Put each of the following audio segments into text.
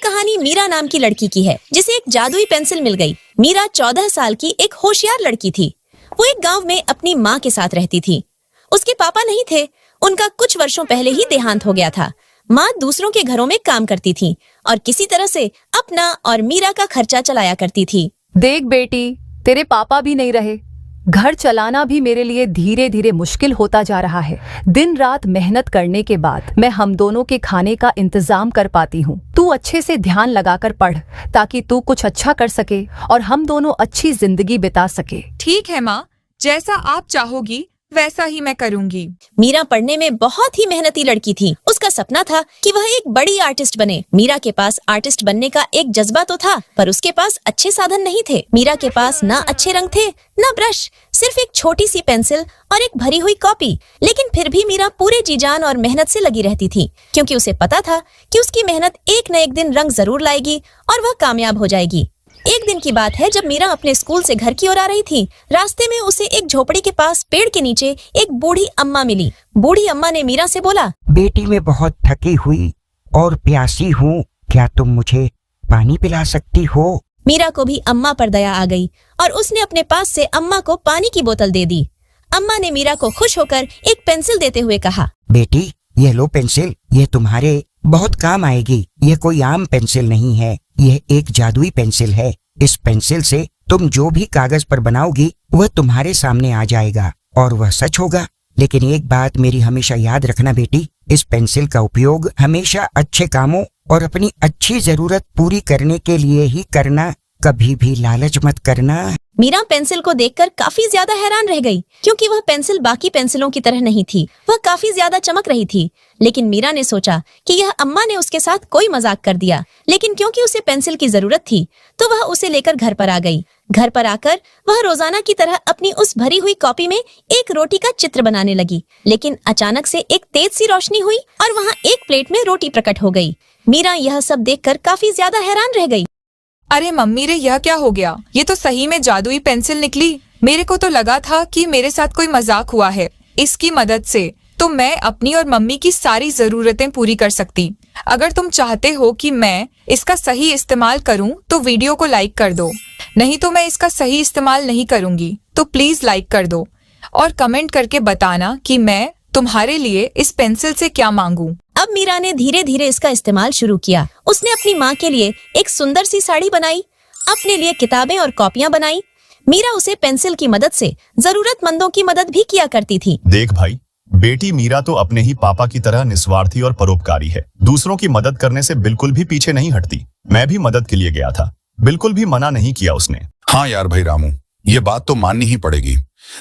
कहानी मीरा नाम की लड़की की है जिसे एक जादुई पेंसिल मिल गई। मीरा 14 साल की एक होशियार लड़की थी। वो एक गांव में अपनी माँ के साथ रहती थी। उसके पापा नहीं थे, उनका कुछ वर्षों पहले ही देहांत हो गया था। माँ दूसरों के घरों में काम करती थी और किसी तरह से अपना और मीरा का खर्चा चलाया करती थी। देख बेटी, तेरे पापा भी नहीं रहे, घर चलाना भी मेरे लिए धीरे धीरे मुश्किल होता जा रहा है। दिन रात मेहनत करने के बाद मैं हम दोनों के खाने का इंतजाम कर पाती हूँ। तू अच्छे से ध्यान लगाकर पढ़ ताकि तू कुछ अच्छा कर सके और हम दोनों अच्छी जिंदगी बिता सके। ठीक है माँ, जैसा आप चाहोगी वैसा ही मैं करूँगी। मीरा पढ़ने में बहुत ही मेहनती लड़की थी। उसका सपना था कि वह एक बड़ी आर्टिस्ट बने। मीरा के पास आर्टिस्ट बनने का एक जज्बा तो था, पर उसके पास अच्छे साधन नहीं थे। मीरा के पास ना अच्छे रंग थे, ना ब्रश, सिर्फ एक छोटी सी पेंसिल और एक भरी हुई कॉपी। लेकिन फिर भी मीरा पूरे जी जान और मेहनत से लगी रहती थी, क्योंकि उसे पता था कि उसकी मेहनत एक न एक दिन रंग जरूर लाएगी और वह कामयाब हो जाएगी। एक दिन की बात है जब मीरा अपने स्कूल से घर की ओर आ रही थी। रास्ते में उसे एक झोपड़ी के पास पेड़ के नीचे एक बूढ़ी अम्मा मिली। बूढ़ी अम्मा ने मीरा से बोला, बेटी मैं बहुत थकी हुई और प्यासी हूँ, क्या तुम मुझे पानी पिला सकती हो? मीरा को भी अम्मा पर दया आ गई और उसने अपने पास से अम्मा को पानी की बोतल दे दी। अम्मा ने मीरा को खुश होकर एक पेंसिल देते हुए कहा, बेटी ये लो पेंसिल, ये तुम्हारे बहुत काम आएगी। ये कोई आम पेंसिल नहीं है, यह एक जादुई पेंसिल है। इस पेंसिल से तुम जो भी कागज पर बनाओगी वह तुम्हारे सामने आ जाएगा और वह सच होगा। लेकिन एक बात मेरी हमेशा याद रखना बेटी, इस पेंसिल का उपयोग हमेशा अच्छे कामों और अपनी अच्छी जरूरत पूरी करने के लिए ही करना, कभी भी लालच मत करना। मीरा पेंसिल को देखकर काफी ज्यादा हैरान रह गई, क्योंकि वह पेंसिल बाकी पेंसिलों की तरह नहीं थी। वह काफी ज्यादा चमक रही थी। लेकिन मीरा ने सोचा कि यह अम्मा ने उसके साथ कोई मजाक कर दिया। लेकिन क्योंकि उसे पेंसिल की जरूरत थी तो वह उसे लेकर घर पर आ गई। घर पर आकर वह रोजाना की तरह अपनी उस भरी हुई कॉपी में एक रोटी का चित्र बनाने लगी। लेकिन अचानक से एक तेज सी रोशनी हुई और वहाँ एक प्लेट में रोटी प्रकट हो गई। मीरा यह सब देखकर काफी ज्यादा हैरान रह गई। अरे मम्मी रे, यह क्या हो गया? ये तो सही में जादुई पेंसिल निकली। मेरे को तो लगा था कि मेरे साथ कोई मजाक हुआ है। इसकी मदद से तो मैं अपनी और मम्मी की सारी जरूरतें पूरी कर सकती। अगर तुम चाहते हो कि मैं इसका सही इस्तेमाल करूं तो वीडियो को लाइक कर दो, नहीं तो मैं इसका सही इस्तेमाल नहीं करूंगी। तो प्लीज लाइक कर दो और कमेंट करके बताना कि मैं तुम्हारे लिए इस पेंसिल से क्या मांगूं। अब मीरा ने धीरे धीरे इसका इस्तेमाल शुरू किया। उसने अपनी माँ के लिए एक सुंदर सी साड़ी बनाई, अपने लिए किताबें और कॉपियाँ बनाई। मीरा उसे पेंसिल की मदद से जरूरतमंदों की मदद भी किया करती थी। देख भाई, बेटी मीरा तो अपने ही पापा की तरह निस्वार्थी और परोपकारी है। दूसरों की मदद करने से बिल्कुल भी पीछे नहीं हटती। मैं भी मदद के लिए गया था, बिल्कुल भी मना नहीं किया उसने। हाँ यार भाई रामू, ये बात तो माननी ही पड़ेगी।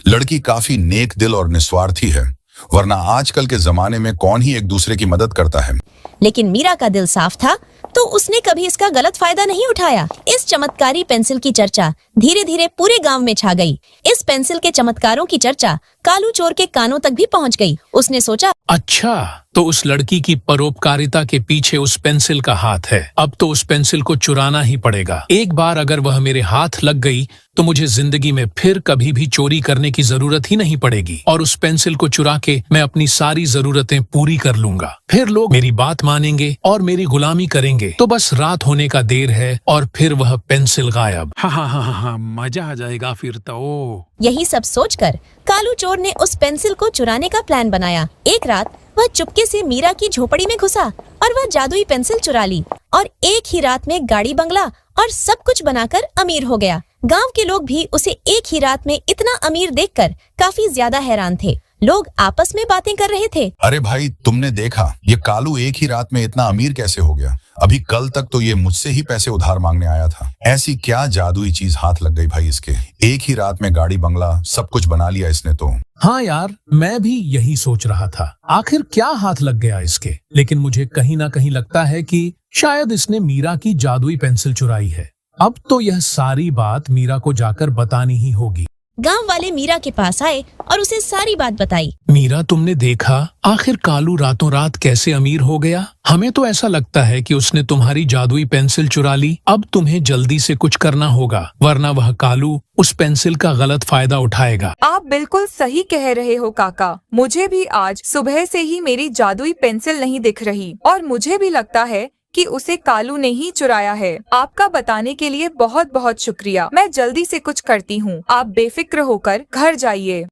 लड़की काफी नेक दिल और निस्वार्थी है, वरना आजकल के जमाने में कौन ही एक दूसरे की मदद करता है। लेकिन मीरा का दिल साफ था, तो उसने कभी इसका गलत फायदा नहीं उठाया। इस चमत्कारी पेंसिल की चर्चा धीरे धीरे पूरे गांव में छा गई। इस पेंसिल के चमत्कारों की चर्चा कालू चोर के कानों तक भी पहुंच गई। उसने सोचा, अच्छा, तो उस लड़की की परोपकारिता के पीछे उस पेंसिल का हाथ है। अब तो उस पेंसिल को चुराना ही पड़ेगा। एक बार अगर वह मेरे हाथ लग गई तो मुझे जिंदगी में फिर कभी भी चोरी करने की जरूरत ही नहीं पड़ेगी और उस पेंसिल को चुरा के मैं अपनी सारी जरूरतें पूरी कर लूंगा। फिर लोग मेरी बात मानेंगे और मेरी गुलामी करेंगे। तो बस रात होने का देर है और फिर वह पेंसिल गायब। हाँ, मजा आ जाएगा फिर तो। यही सब सोचकर कालू चोर ने उस पेंसिल को चुराने का प्लान बनाया। एक रात वह चुपके से मीरा की झोपड़ी में घुसा और वह जादुई पेंसिल चुरा ली और एक ही रात में गाड़ी बंगला और सब कुछ बनाकर अमीर हो गया। गांव के लोग भी उसे एक ही रात में इतना अमीर देखकर काफी ज्यादा हैरान थे। लोग आपस में बातें कर रहे थे। अरे भाई, तुमने देखा ये कालू एक ही रात में इतना अमीर कैसे हो गया? अभी कल तक तो ये मुझसे ही पैसे उधार मांगने आया था। ऐसी क्या जादुई चीज हाथ लग गई भाई इसके? एक ही रात में गाड़ी बंगला सब कुछ बना लिया इसने तो। हाँ यार, मैं भी यही सोच रहा था, आखिर क्या हाथ लग गया इसके। लेकिन मुझे कहीं ना कहीं लगता है कि शायद इसने मीरा की जादुई पेंसिल चुराई है। अब तो यह सारी बात मीरा को जाकर बतानी ही होगी। गांव वाले मीरा के पास आए और उसे सारी बात बताई। मीरा, तुमने देखा आखिर कालू रातों रात कैसे अमीर हो गया? हमें तो ऐसा लगता है कि उसने तुम्हारी जादुई पेंसिल चुरा ली। अब तुम्हें जल्दी से कुछ करना होगा, वरना वह कालू उस पेंसिल का गलत फायदा उठाएगा। आप बिल्कुल सही कह रहे हो काका। मुझे भी आज सुबह से ही मेरी जादुई पेंसिल नहीं दिख रही और मुझे भी लगता है कि उसे कालू ने ही चुराया है। आपका बताने के लिए बहुत बहुत शुक्रिया। मैं जल्दी से कुछ करती हूँ, आप बेफिक्र होकर घर जाइए।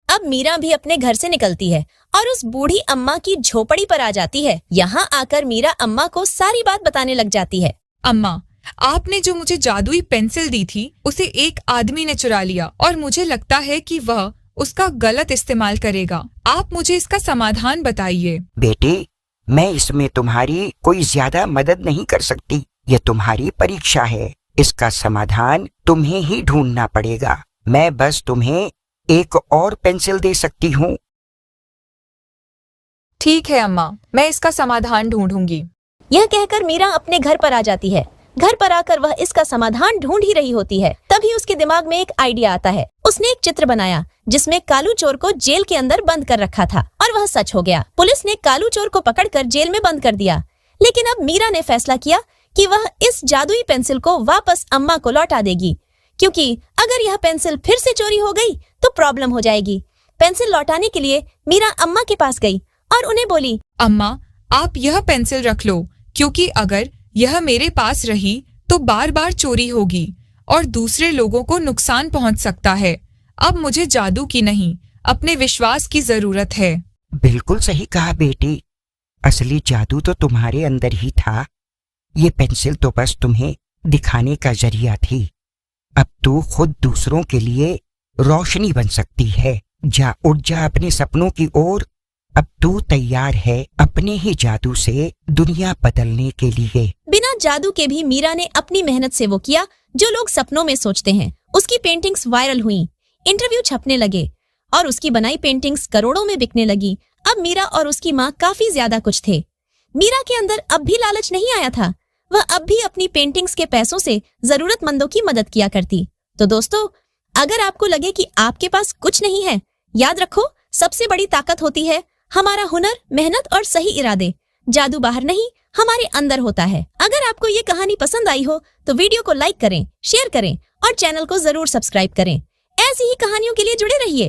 अब मीरा भी अपने घर से निकलती है और उस बूढ़ी अम्मा की झोपड़ी पर आ जाती है। यहाँ आकर मीरा अम्मा को सारी बात बताने लग जाती है। अम्मा, आपने जो मुझे जादुई पेंसिल दी थी उसे एक आदमी ने चुरा लिया और मुझे लगता है कि वह उसका गलत इस्तेमाल करेगा। आप मुझे इसका समाधान बताइए। बेटी, मैं इसमें तुम्हारी कोई ज्यादा मदद नहीं कर सकती। ये तुम्हारी परीक्षा है। इसका समाधान तुम्हें ही ढूंढना पड़ेगा। मैं बस तुम्हें एक और पेंसिल दे सकती हूँ। ठीक है अम्मा, मैं इसका समाधान ढूंढूंगी। यह कहकर मीरा अपने घर पर आ जाती है। घर पर आकर वह इसका समाधान ढूंढ ही रही होती है। तभी उसके दिमाग में एक आइडिया आता है। उसने एक चित्र बनाया जिसमें कालू चोर को जेल के अंदर बंद कर रखा था और वह सच हो गया। पुलिस ने कालू चोर को पकड़कर जेल में बंद कर दिया। लेकिन अब मीरा ने फैसला किया कि वह इस जादुई पेंसिल को वापस अम्मा को लौटा देगी, क्योंकि अगर यह पेंसिल फिर से चोरी हो गई तो प्रॉब्लम हो जाएगी। पेंसिल लौटाने के लिए मीरा अम्मा के पास गई और उन्हें बोली, अम्मा, आप यह पेंसिल रख लो, क्योंकि अगर यह मेरे पास रही तो बार बार चोरी होगी और दूसरे लोगों को नुकसान पहुंच सकता है। अब मुझे जादू की नहीं, अपने विश्वास की जरूरत है। बिल्कुल सही कहा बेटी। असली जादू तो तुम्हारे अंदर ही था। ये पेंसिल तो बस तुम्हें दिखाने का जरिया थी। अब तू खुद दूसरों के लिए रोशनी बन सकती है। जा, उठ जा अपने सपनों की ओर। अब तू तैयार है अपने ही जादू से दुनिया बदलने के लिए। बिना जादू के भी मीरा ने अपनी मेहनत से वो किया जो लोग सपनों में सोचते हैं। उसकी पेंटिंग्स वायरल हुई, इंटरव्यू छपने लगे और उसकी बनाई पेंटिंग्स करोड़ों में बिकने लगी। अब मीरा और उसकी माँ काफी ज्यादा कुछ थे। मीरा के अंदर अब भी लालच नहीं आया था। वह अब भी अपनी पेंटिंग्स के पैसों से जरूरतमंदों की मदद किया करती। तो दोस्तों, अगर आपको लगे कि आपके पास कुछ नहीं है, याद रखो, सबसे बड़ी ताकत होती है हमारा हुनर, मेहनत और सही इरादे। जादू बाहर नहीं, हमारे अंदर होता है। अगर आपको ये कहानी पसंद आई हो तो वीडियो को लाइक करें, शेयर करें और चैनल को जरूर सब्सक्राइब करें। ऐसी ही कहानियों के लिए जुड़े रहिए।